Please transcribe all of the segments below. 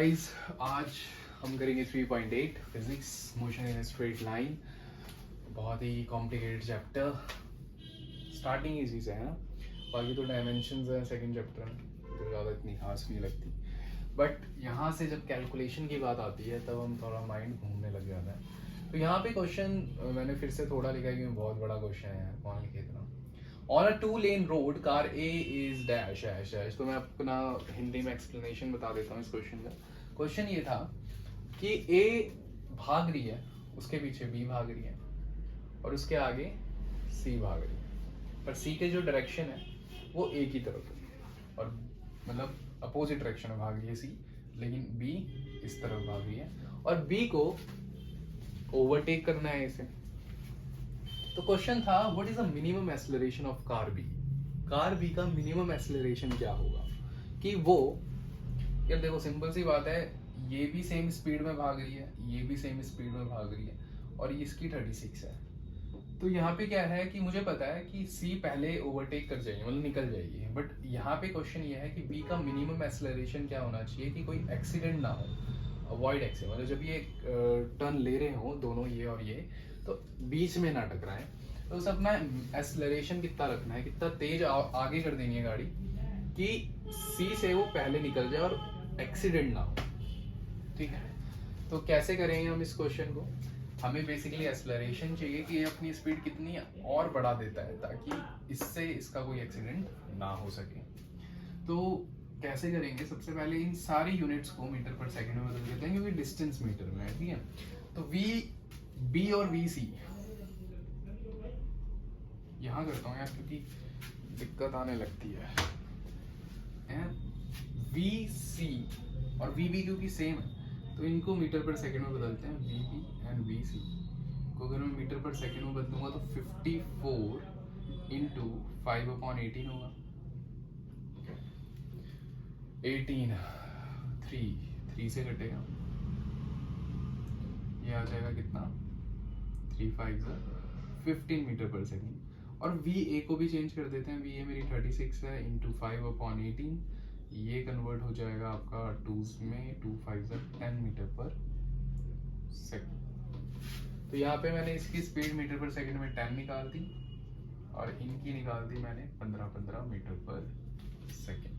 Guys, आज हम करेंगे 3.8 physics motion in straight line. बहुत ही कॉम्प्लिकेटेड चैप्टर। स्टार्टिंग इजी से है ना, बाकी तो डायमेंशंस है सेकंड चैप्टर में, तो ज़्यादा इतनी खास नहीं लगती। बट यहाँ से जब कैलकुलेशन की बात आती है तब हम थोड़ा माइंड घूमने लग जाता है। तो यहाँ पे क्वेश्चन मैंने फिर से थोड़ा लिखा है क्योंकि बहुत बड़ा क्वेश्चन है, कौन लिखे इतना। On a 2 lane road car A is dash dash dash. तो मैं अपना हिंदी में एक्सप्लेनेशन बता देता हूँ इस क्वेश्चन का। क्वेश्चन ये था कि ए भाग रही है, उसके पीछे बी भाग रही है और उसके आगे सी भाग रही है, पर सी के जो डायरेक्शन है वो ए की तरफ है और मतलब अपोजिट डायरेक्शन में भाग रही है सी, लेकिन बी इस तरफ भाग रही है और बी को ओवरटेक करना है इसे। तो क्वेश्चन था what is the minimum acceleration of car B. Car B का मिनिमम एक्सेलरेशन क्या होगा कि वो, यार देखो सिंपल सी बात है, ये भी सेम स्पीड में भाग रही है, ये भी सेम स्पीड में भाग रही है और इसकी 36 है। तो यहाँ पे क्या है कि मुझे पता है कि सी पहले ओवरटेक कर जाएगी, मतलब निकल जाएगी। बट यहाँ पे क्वेश्चन ये है कि बी का मिनिमम एक्सेलरेशन क्या होना चाहिए कि कोई एक्सीडेंट ना हो, अवॉइड एक्सीडेंट। मतलब जब ये टर्न ले रहे हो दोनों, ये और ये, तो बीच में ना टकराएं। तो उसे अपना एक्सेलरेशन कितना रखना है, कितना तेज आगे कर देनी है गाड़ी कि सी से वो पहले निकल जाए और एक्सीडेंट ना हो। ठीक है, तो कैसे करेंगे हम इस क्वेश्चन को। हमें बेसिकली एक्सेलरेशन चाहिए कि ये अपनी स्पीड कितनी और बढ़ा देता है ताकि इससे इसका कोई एक्सीडेंट ना हो सके। तो कैसे करेंगे, सबसे पहले इन सारी यूनिट्स को मीटर पर सेकंड में बदल देते हैं क्योंकि डिस्टेंस मीटर में है। ठीक है, तो वी बी और वी सी यहाँ करता हूँ यार क्योंकि दिक्कत आने लगती है। वी सी और वी बी क्योंकि सेम है तो इनको मीटर पर सेकंड में बदलते हैं। वी बी एंड वी सी को अगर मैं मीटर पर सेकंड में बदलूंगा तो 54 इंटू 5/18 होगा। 18 3 से कटेगा, ये आ जाएगा कितना 3 5 15 मीटर पर सेकंड। और वी ए को भी चेंज कर देते हैं, वी ए मेरी 36 है इंटू 5/18, ये कन्वर्ट हो जाएगा आपका 2 में, 2 5 10 मीटर पर सेकंड। तो यहाँ पे मैंने इसकी स्पीड मीटर पर सेकंड में 10 निकाल दी और इनकी निकाल दी मैंने 15 मीटर पर सेकंड।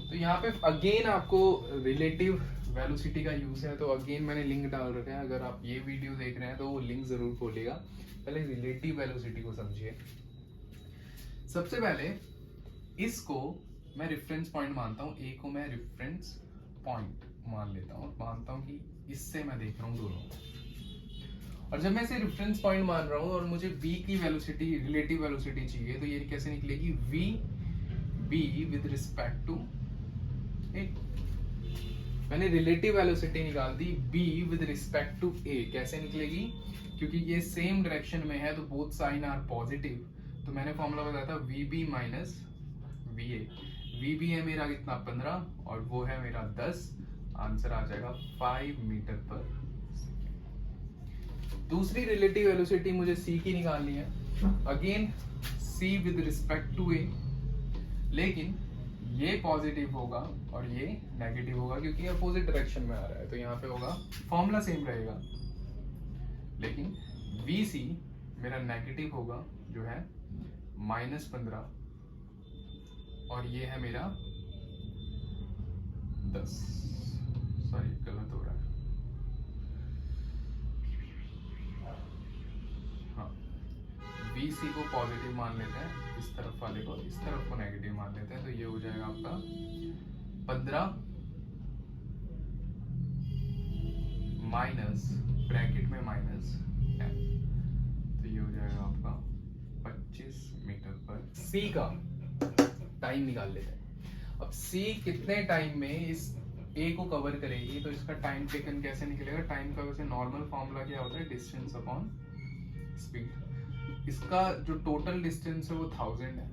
तो यहाँ पे अगेन आपको रिलेटिव वेलोसिटी का यूज है, तो अगेन मैंने लिंक डाल रखा है। अगर आप ये वीडियो देख रहे हैं तो वो लिंक जरूर खोलिएगा। पहले रिलेटिव वेलोसिटी को समझिए। सबसे पहले इसको मैं रेफरेंस पॉइंट मानता हूँ, ए को मैं रेफरेंस पॉइंट मान लेता हूँ, मानता हूँ कि इससे मैं देख रहा हूँ दोनों। और जब मैं इसे रेफरेंस पॉइंट मान रहा हूँ और मुझे बी की वेलोसिटी, रिलेटिव वेलोसिटी चाहिए, तो ये कैसे निकलेगी, V B with respect to A. मैंने रिलेटिव वेलोसिटी निकाल दी B with respect to A. कैसे निकलेगी, क्योंकि ये सेम डायरेक्शन में है तो बोथ साइन आर पॉजिटिव। तो मैंने फॉर्मूला बताया था V B minus V A. V B है मेरा कितना 15 और वो है मेरा 10। आंसर आ जाएगा 5 मीटर पर सेकेंड। दूसरी रिलेटिव वेलोसिटी मुझे सी की निकालनी है। Again C with respect to A, लेकिन ये पॉजिटिव होगा और ये नेगेटिव होगा क्योंकि अपोजिट डायरेक्शन में आ रहा है। तो यहाँ पे होगा फॉर्मूला सेम रहेगा, लेकिन वी सी मेरा नेगेटिव होगा जो है -15 और ये है मेरा 10। सॉरी गलत हो रहा है। हाँ, वी सी को पॉजिटिव मान लेते हैं, इस तरफ वाले को, इस तरफ को नेगेटिव मान लेते हैं। तो ये हो जाएगा आपका 15 माइनस ब्रैकेट में -10, तो ये हो जाएगा आपका 25 मीटर पर। सी का टाइम निकाल लेते हैं। अब सी कितने टाइम में इस ए को कवर करेगी, तो इसका टाइम टेकन कैसे निकलेगा। टाइम का वैसे नॉर्मल फॉर्मूला क्या होता है, डिस्टेंस अपॉन स्पीड। इसका जो टोटल डिस्टेंस है वो 1000 है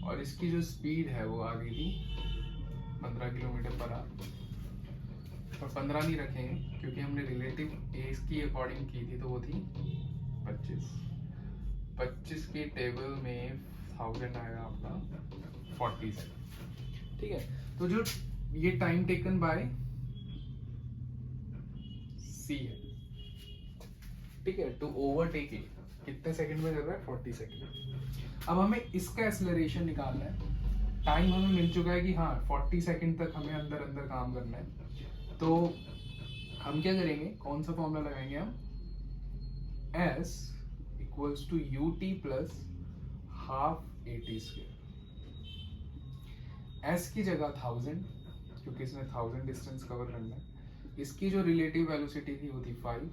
और इसकी जो स्पीड है वो आ गई थी 15 किलोमीटर पर आवर। और 15 नहीं रखेंगे क्योंकि हमने रिलेटिव एज की अकॉर्डिंग की थी, तो वो थी 25 की टेबल में 1000 आएगा आपका 40 सेकंड। ठीक है, तो जो ये टाइम टेकन बाय सी है, ठीक है, टू ओवरटेक ए कितने सेकंड में कर रहा है? 40 सेकंड। अब हमें इसका एक्सेलरेशन निकालना है। टाइम हमें मिल चुका है कि हाँ 40 सेकंड तक हमें अंदर अंदर काम करना है। तो हम क्या करेंगे, कौन सा फॉर्मूला लगाएंगे हम? S equals to U T plus half A T square. S की जगह 1000, क्योंकि इसने 1000 डिस्टेंस कवर करना है। इसकी जो रिलेटिव वेलोसिटी थी वो थी 5,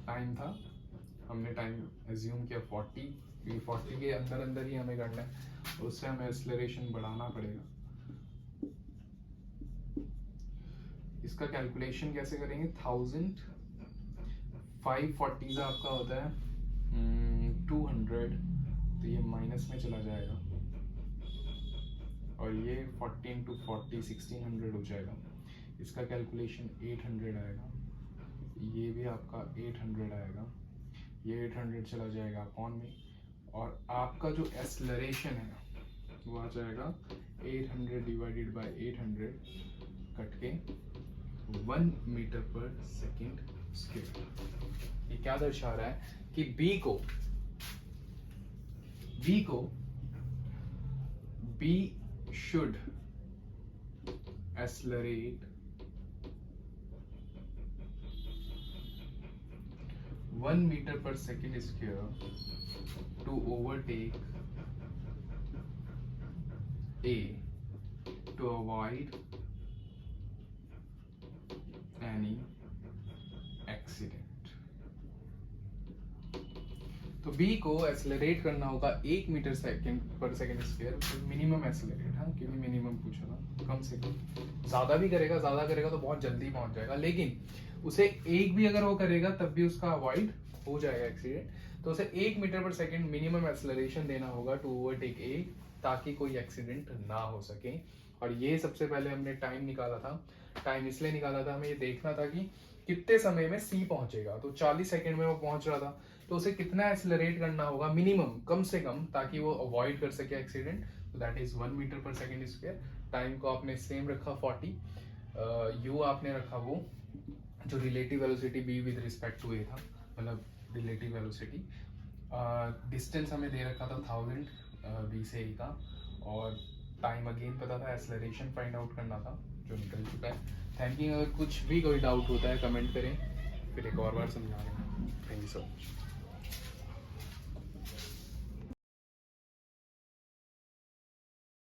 टाइम था, हमने टाइम एज्यूम किया 40, क्योंकि 40 के अंदर अंदर ही हमें करना है, उससे हमें एक्सेलरेशन बढ़ाना पड़ेगा। इसका कैलकुलेशन कैसे करेंगे? 1000 540 आपका होता है 200, तो ये माइनस में चला जाएगा और ये 40 into 40 1600 हो जाएगा। इसका कैलकुलेशन 800 आएगा, ये भी आपका 800 आएगा, ये 800 चला जाएगा अपॉन में, और आपका जो एक्सेलरेशन है वो आ जाएगा 800 डिवाइडेड बाय 800 कट के 1 मीटर पर सेकेंड स्क्वायर। ये क्या दर्शा रहा है कि B should accelerate 1 meter per second square to overtake A to avoid any accident। तो B को एक्सेलरेट करना होगा 1 मीटर पर सेकेंड स्क्वायर, मिनिमम एक्सेलरेट, हाँ क्योंकि मिनिमम पूछा था, कम से कम। ज़्यादा करेगा तो बहुत जल्दी पहुंच जाएगा, लेकिन उसे एक भी अगर वो करेगा तब भी उसका अवॉइड हो जाएगा एक्सीडेंट। तो उसे 1 मीटर पर सेकेंड मिनिमम एक्सेलरेशन देना होगा टू ओवरटेक ए, ताकि कोई एक्सीडेंट ना हो सके। और ये सबसे पहले हमने टाइम निकाला था। टाइम इसलिए निकाला था, हमें ये देखना था कि कितने समय में सी पहुंचेगा। तो 40 सेकंड में वो पहुंच रहा था, तो उसे कितना एक्सेलरेट करना होगा मिनिमम, कम से कम, ताकि वो अवॉइड कर सके एक्सीडेंट। तो दैट इज 1 मीटर पर सेकेंड स्क्वायर। टाइम को आपने सेम रखा 40, यू आपने रखा वो जो relative velocity B with respect to A था, मतलब रिलेटिव वेलोसिटी। डिस्टेंस हमें दे रखा था 1000 बी से ए का, और टाइम अगेन पता था, एक्सेलरेशन फाइंड आउट करना था जो निकल चुका है। Thank you. अगर कुछ भी कोई डाउट होता है कमेंट करें, फिर एक और बार समझा दें। Thank you so much.